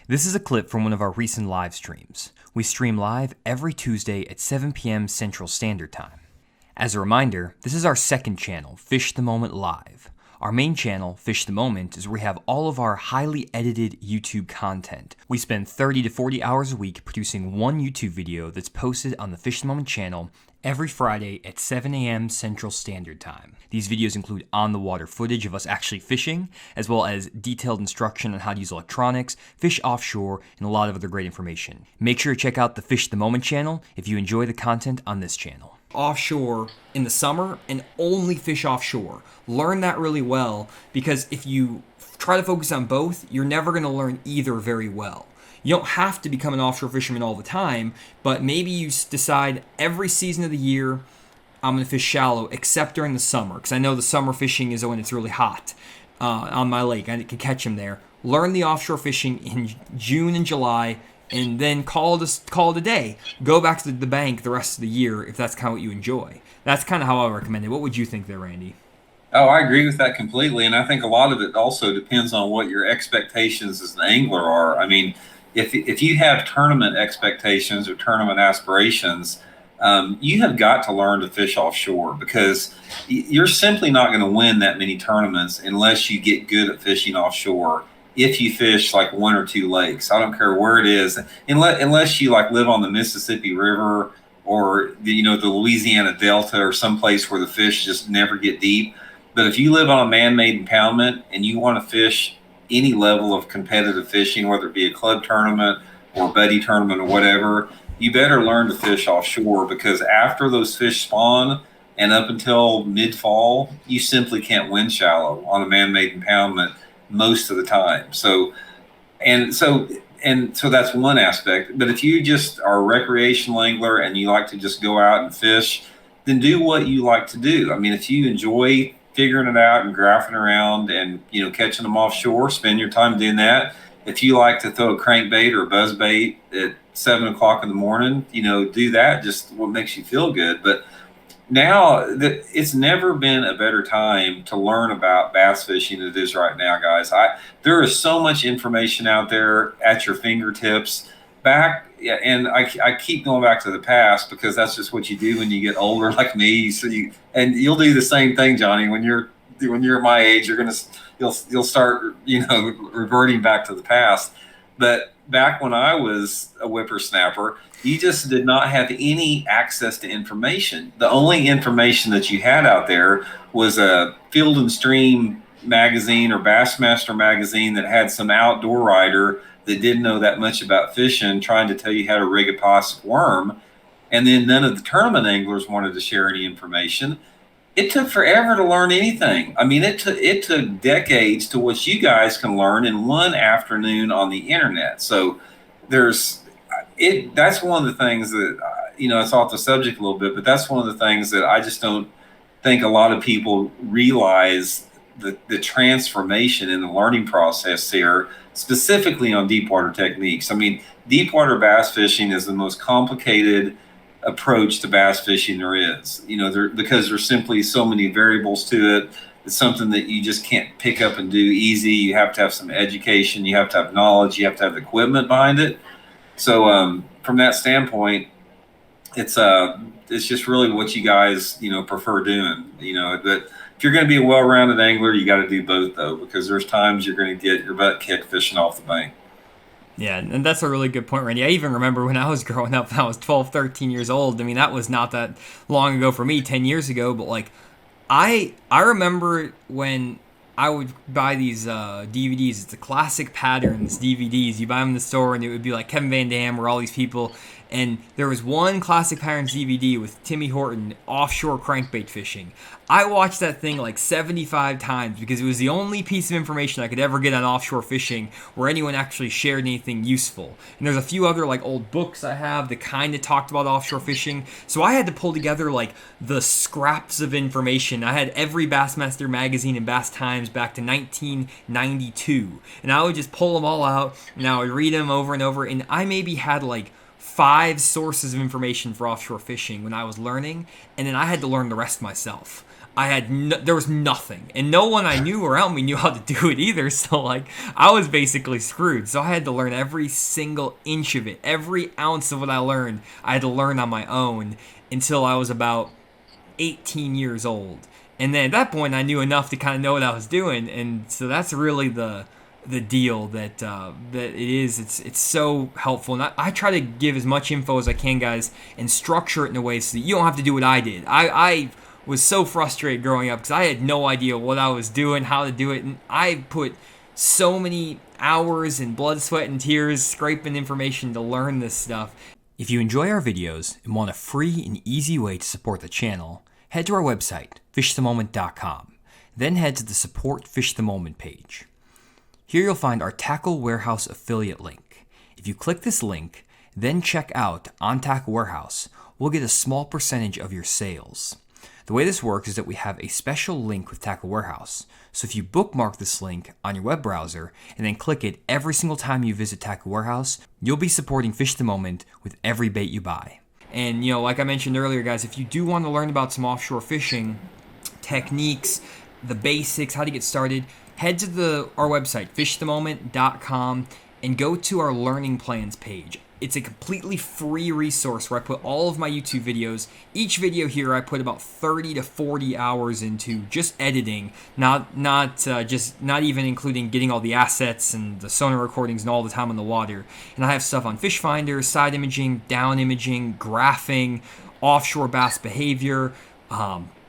This is a clip from one of our recent live streams. We stream live every Tuesday at 7 p.m. Central Standard Time. As a reminder, this is our second channel, Fish the Moment Live. Our main channel, Fish the Moment, is where we have all of our highly edited YouTube content. We spend 30 to 40 hours a week producing one YouTube video that's posted on the Fish the Moment channel every Friday at 7 a.m. Central Standard Time. These videos include on-the-water footage of us actually fishing, as well as detailed instruction on how to use electronics, fish offshore, and a lot of other great information. Make sure to check out the Fish the Moment channel if you enjoy the content on this channel. Offshore in the summer and only fish offshore. Learn that really well, because if you try to focus on both, you're never going to learn either very well. You don't have to become an offshore fisherman all the time, but maybe you decide every season of the year, I'm going to fish shallow, except during the summer, because I know the summer fishing is when it's really hot on my lake. I can catch them there. Learn the offshore fishing in June and July, and then call it a day. Go back to the bank the rest of the year if that's kind of what you enjoy. That's kind of how I recommend it. What would you think there, Randy? Oh, I agree with that completely. And I think a lot of it also depends on what your expectations as an angler are. I mean, if you have tournament expectations or tournament aspirations, you have got to learn to fish offshore, because you're simply not going to win that many tournaments unless you get good at fishing offshore. If you fish like one or two lakes, I don't care where it is, unless you like live on the Mississippi River or the Louisiana Delta or someplace where the fish just never get deep. But if you live on a man-made impoundment and you want to fish any level of competitive fishing, whether it be a club tournament or buddy tournament or whatever, you better learn to fish offshore, because after those fish spawn and up until mid-fall, you simply can't win shallow on a man-made impoundment most of the time. So that's one aspect. But if you just are a recreational angler and you like to just go out and fish, then do what you like to do. I mean, if you enjoy figuring it out and graphing around and catching them offshore, spend your time doing that. If you like to throw a crankbait or a buzzbait at 7 o'clock in the morning, do that. Just what makes you feel good. But now it's never been a better time to learn about bass fishing than it is right now, guys. There is so much information out there at your fingertips. And I keep going back to the past, because that's just what you do when you get older, like me. So you'll do the same thing, Johnny. When you're my age, you'll start reverting back to the past. But back when I was a whippersnapper, you just did not have any access to information. The only information that you had out there was a Field and Stream magazine or Bassmaster magazine that had some outdoor writer that didn't know that much about fishing trying to tell you how to rig a plastic worm. And then none of the tournament anglers wanted to share any information. It took forever to learn anything. I mean, it took decades to what you guys can learn in one afternoon on the internet. So that's one of the things that, it's off the subject a little bit, but that's one of the things that I just don't think a lot of people realize, the transformation in the learning process here, specifically on deep water techniques. I mean, deep water bass fishing is the most complicated approach to bass fishing there is, because there's simply so many variables to it. It's something that you just can't pick up and do easy. You have to have some education, you have to have knowledge, you have to have the equipment behind it. So from that standpoint, it's just really what you guys prefer doing. But if you're going to be a well-rounded angler, you got to do both, though, because there's times you're going to get your butt kicked fishing off the bank. Yeah, and that's a really good point, Randy. I even remember when I was growing up, when I was 12, 13 years old. I mean, that was not that long ago for me, 10 years ago. But, like, I remember when I would buy these DVDs. It's the Classic Patterns DVDs. You buy them in the store, and it would be like Kevin Van Dam or all these people. And there was one Classic Patterns DVD with Timmy Horton, offshore crankbait fishing. I watched that thing like 75 times because it was the only piece of information I could ever get on offshore fishing where anyone actually shared anything useful. And there's a few other like old books I have that kind of talked about offshore fishing. So I had to pull together like the scraps of information. I had every Bassmaster magazine and Bass Times back to 1992. And I would just pull them all out and I would read them over and over. And I maybe had like 5 sources of information for offshore fishing when I was learning, and then I had to learn the rest myself. there was nothing, and no one I knew around me knew how to do it either. So like I was basically screwed. So I had to learn every single inch of it, every ounce of what I learned. I had to learn on my own until I was about 18 years old, and then at that point I knew enough to kind of know what I was doing. And so that's really the deal that it is. It's so helpful, and I try to give as much info as I can, guys, and structure it in a way so that you don't have to do what I did. I was so frustrated growing up because I had no idea what I was doing, how to do it, and I put so many hours and blood, sweat, and tears scraping information to learn this stuff. If you enjoy our videos and want a free and easy way to support the channel, head to our website, fishthemoment.com. Then head to the Support Fish the Moment page. Here you'll find our Tackle Warehouse affiliate link. If you click this link, then check out on Tackle Warehouse, we'll get a small percentage of your sales. The way this works is that we have a special link with Tackle Warehouse. So if you bookmark this link on your web browser and then click it every single time you visit Tackle Warehouse, you'll be supporting Fish the Moment with every bait you buy. And like I mentioned earlier, guys, if you do want to learn about some offshore fishing techniques, the basics, how to get started, head to our website, fishthemoment.com, and go to our learning plans page. It's a completely free resource where I put all of my YouTube videos. Each video here I put about 30 to 40 hours into just editing, not even including getting all the assets and the sonar recordings and all the time on the water. And I have stuff on fish finders, side imaging, down imaging, graphing, offshore bass behavior,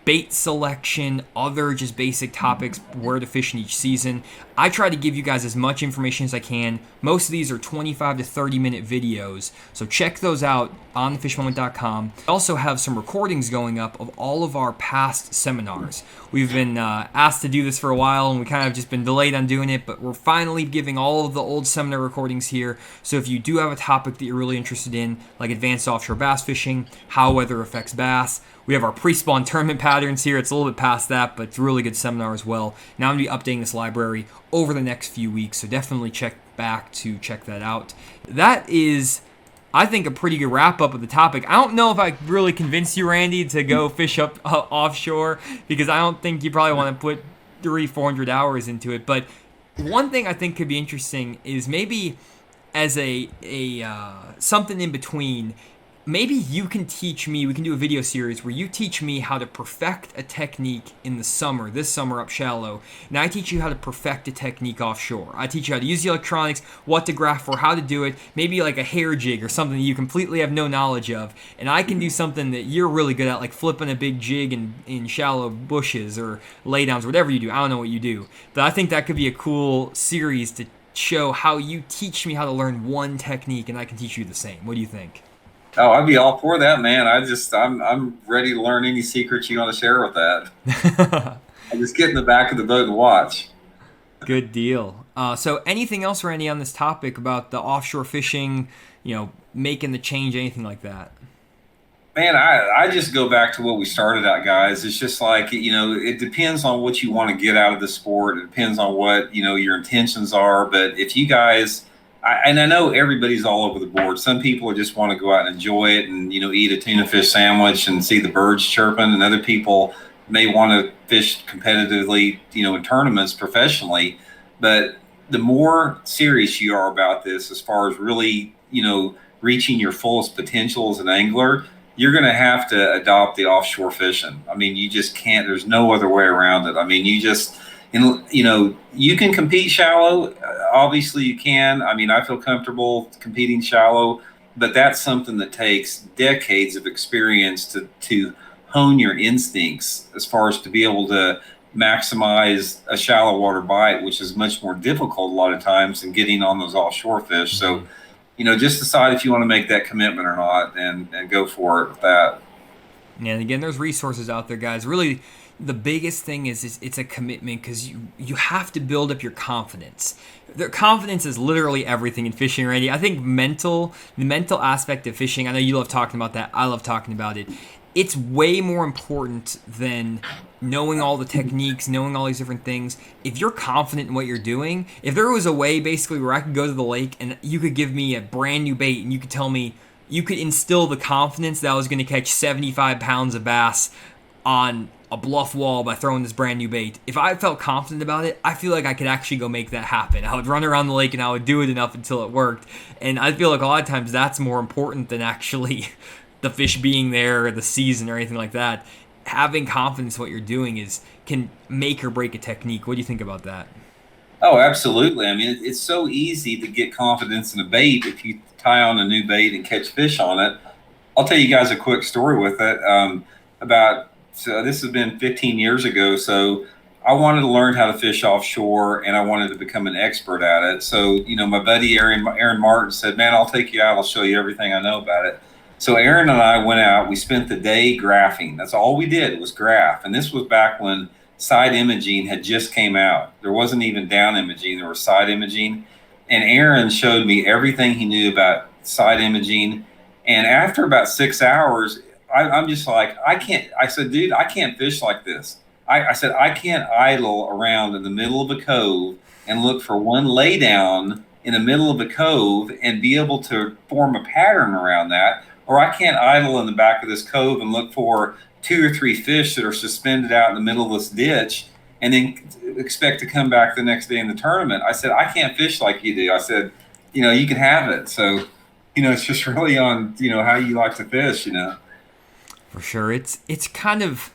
bait selection, other just basic topics, where to fish in each season. I try to give you guys as much information as I can. Most of these are 25 to 30 minute videos, so check those out on thefishmoment.com. I also have some recordings going up of all of our past seminars. We've been asked to do this for a while, and we kind of just been delayed on doing it, but we're finally giving all of the old seminar recordings here. So if you do have a topic that you're really interested in, like advanced offshore bass fishing, how weather affects bass, we have our pre-spawn tournament patterns here. It's a little bit past that, but it's a really good seminar as well. Now I'm going to be updating this library over the next few weeks, so definitely check back to check that out. That is, I think, a pretty good wrap-up of the topic. I don't know if I really convinced you, Randy, to go fish up offshore, because I don't think you probably want to put 300-400 hours into it. But one thing I think could be interesting is maybe as a something in between. Maybe you can teach me, we can do a video series where you teach me how to perfect a technique in the summer, this summer up shallow, and I teach you how to perfect a technique offshore. I teach you how to use the electronics, what to graph for, how to do it, maybe like a hair jig or something that you completely have no knowledge of, and I can do something that you're really good at, like flipping a big jig in shallow bushes or laydowns, whatever you do. I don't know what you do, but I think that could be a cool series to show how you teach me how to learn one technique and I can teach you the same. What do you think? Oh, I'd be all for that, man. I'm ready to learn any secrets you want to share with that. I just get in the back of the boat and watch. Good deal. So anything else, Randy, on this topic about the offshore fishing, making the change, anything like that? Man, I just go back to what we started out, guys. It's just like, it depends on what you want to get out of the sport. It depends on what, your intentions are. But if you guys... and I know everybody's all over the board. Some people just want to go out and enjoy it and, eat a tuna fish sandwich and see the birds chirping. And other people may want to fish competitively, in tournaments professionally. But the more serious you are about this, as far as really, reaching your fullest potential as an angler, you're going to have to adopt the offshore fishing. I mean, you just can't. There's no other way around it. I mean, you can compete shallow. Obviously you can. I mean, I feel comfortable competing shallow, but that's something that takes decades of experience to hone your instincts as far as to be able to maximize a shallow water bite, which is much more difficult a lot of times than getting on those offshore fish. So, just decide if you want to make that commitment or not and go for it with that. Yeah, and again, there's resources out there, guys. Really, the biggest thing is it's a commitment, because you have to build up your confidence. The confidence is literally everything in fishing, Randy. I think the mental aspect of fishing, I know you love talking about that. I love talking about it. It's way more important than knowing all the techniques, knowing all these different things. If you're confident in what you're doing, if there was a way basically where I could go to the lake and you could give me a brand new bait and you could tell me, you could instill the confidence that I was going to catch 75 pounds of bass on a bluff wall by throwing this brand new bait. If I felt confident about it, I feel like I could actually go make that happen. I would run around the lake and I would do it enough until it worked. And I feel like a lot of times that's more important than actually the fish being there or the season or anything like that. Having confidence in what you're doing can make or break a technique. What do you think about that? Oh, absolutely. I mean, it's so easy to get confidence in a bait if you tie on a new bait and catch fish on it. I'll tell you guys a quick story with it. This has been 15 years ago. So I wanted to learn how to fish offshore, and I wanted to become an expert at it. So, my buddy Aaron Martin said, "Man, I'll take you out. I'll show you everything I know about it." So Aaron and I went out. We spent the day graphing. That's all we did was graph. And this was back when side imaging had just came out. There wasn't even down imaging. There was side imaging. And Aaron showed me everything he knew about side imaging. And after about 6 hours, I'm just like, I said, dude, I can't fish like this. I said, I can't idle around in the middle of a cove and look for one laydown in the middle of a cove and be able to form a pattern around that. Or I can't idle in the back of this cove and look for 2 or 3 fish that are suspended out in the middle of this ditch and then expect to come back the next day in the tournament. I said, I can't fish like you do. I said, you can have it. So, it's just really on, how you like to fish, For sure. It's kind of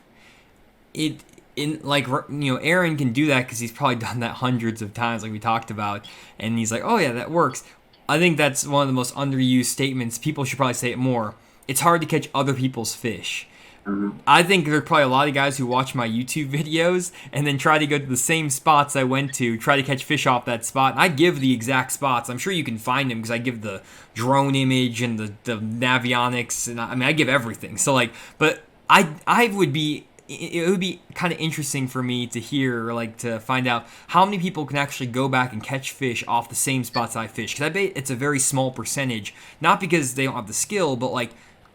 it in like, Aaron can do that because he's probably done that hundreds of times, like we talked about, and he's like, oh yeah, that works. I think that's one of the most underused statements. People should probably say it more. It's hard to catch other people's fish. Mm-hmm. I think there's probably a lot of guys who watch my YouTube videos and then try to go to the same spots I went to, try to catch fish off that spot. And I give the exact spots. I'm sure you can find them because I give the drone image and the navionics, and I give everything. So but I would be. It would be kind of interesting for me to hear, or to find out how many people can actually go back and catch fish off the same spots I fish. Because I bet it's a very small percentage, not because they don't have the skill, but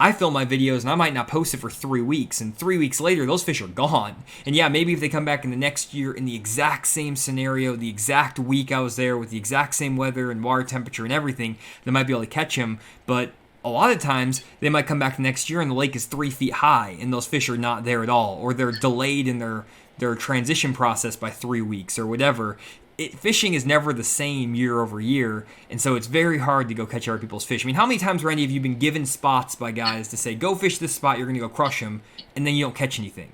I film my videos and I might not post it for 3 weeks, and 3 weeks later, those fish are gone. And yeah, maybe if they come back in the next year in the exact same scenario, the exact week I was there with the exact same weather and water temperature and everything, they might be able to catch them. But a lot of times, they might come back next year and the lake is 3 feet high and those fish are not there at all, or they're delayed in their transition process by 3 weeks or whatever. Fishing is never the same year over year, and so it's very hard to go catch other people's fish. I mean, how many times, Randy, have you been given spots by guys to say, go fish this spot, you're going to go crush them, and then you don't catch anything?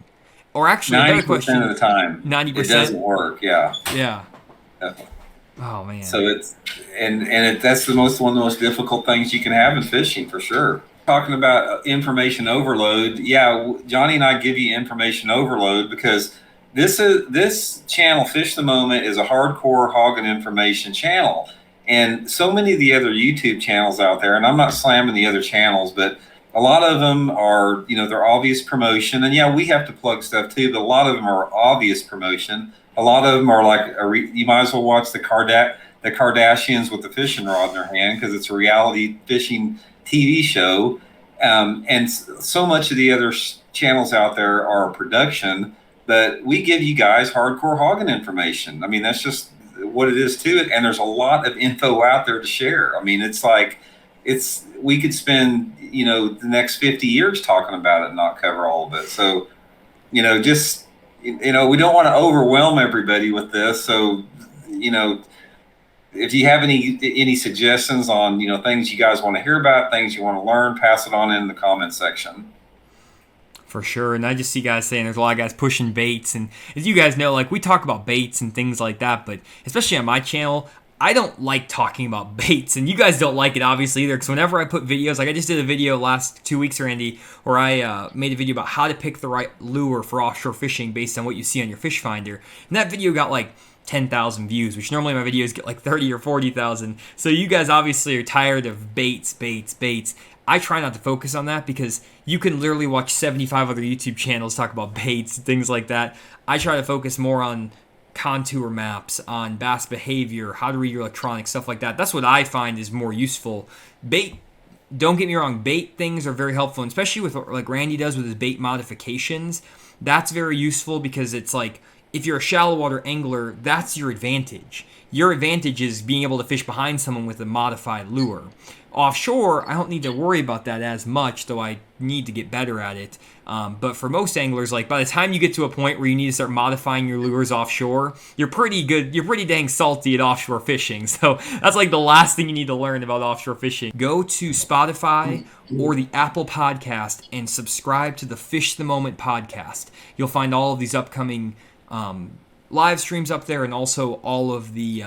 Or actually, 90% of the time, 90%? It doesn't work, yeah. Yeah. Definitely. Oh man. So that's one of the most difficult things you can have in fishing, for sure. Talking about information overload, yeah, Johnny and I give you information overload because this channel, Fish the Moment, is a hardcore hog and information channel, and so many of the other YouTube channels out there, and I'm not slamming the other channels, but a lot of them are, they're obvious promotion, and yeah, we have to plug stuff too, but a lot of them are obvious promotion. A lot of them are you might as well watch the Kardashians with the fishing rod in their hand because it's a reality fishing TV show. And so much of the other channels out there are production, but we give you guys hardcore hogging information. I mean, that's just what it is to it. And there's a lot of info out there to share. I mean, we could spend, the next 50 years talking about it and not cover all of it. So, we don't want to overwhelm everybody with this. So, if you have any suggestions on, things you guys want to hear about, things you want to learn, pass it on in the comment section. For sure. And I just see guys saying there's a lot of guys pushing baits. And as you guys know, we talk about baits and things like that, but especially on my channel, I don't like talking about baits, and you guys don't like it obviously either, because whenever I put videos, I just did a video last 2 weeks, Randy, where I made a video about how to pick the right lure for offshore fishing based on what you see on your fish finder, and that video got 10,000 views, which normally my videos get 30 or 40,000, so you guys obviously are tired of baits. I try not to focus on that because you can literally watch 75 other YouTube channels talk about baits and things like that. I try to focus more on contour maps, on bass behavior, how to read your electronics, stuff like that. That's what I find is more useful. Bait, don't get me wrong, bait things are very helpful, and especially with Randy does with his bait modifications. That's very useful because it's if you're a shallow water angler, that's your advantage. Your advantage is being able to fish behind someone with a modified lure. Offshore, I don't need to worry about that as much, though I need to get better at it. But for most anglers, like by the time you get to a point where you need to start modifying your lures offshore, you're pretty good. You're pretty dang salty at offshore fishing. So that's like the last thing you need to learn about offshore fishing. Go to Spotify or the Apple Podcast and subscribe to the Fish the Moment podcast. You'll find all of these upcoming live streams up there, and also all of the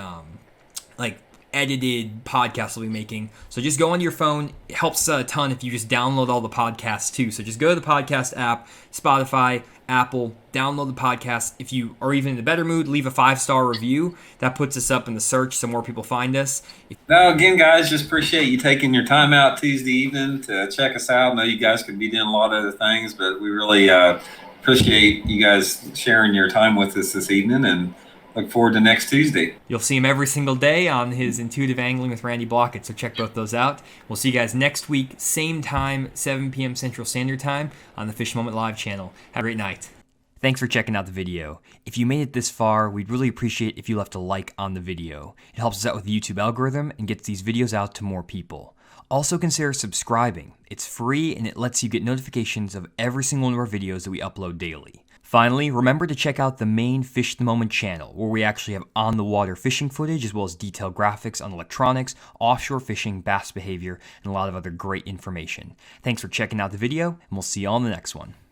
like edited podcasts we'll be making. So just go onto your phone. It helps a ton if you just download all the podcasts too. So just go to the podcast app, Spotify, Apple, download the podcast. If you are even in a better mood, leave a 5-star review. That puts us up in the search so more people find us. Now, again, guys, just appreciate you taking your time out Tuesday evening to check us out. I know you guys could be doing a lot of other things, but we really appreciate you guys sharing your time with us this evening, and look forward to next Tuesday. You'll see him every single day on his Intuitive Angling with Randy Blockett, so check both those out. We'll see you guys next week, same time, 7 p.m. Central Standard Time on the Fish Moment Live channel. Have a great night. Thanks for checking out the video. If you made it this far, we'd really appreciate if you left a like on the video. It helps us out with the YouTube algorithm and gets these videos out to more people. Also consider subscribing. It's free and it lets you get notifications of every single one of our videos that we upload daily. Finally, remember to check out the main Fish the Moment channel, where we actually have on-the-water fishing footage as well as detailed graphics on electronics, offshore fishing, bass behavior, and a lot of other great information. Thanks for checking out the video, and we'll see you on the next one.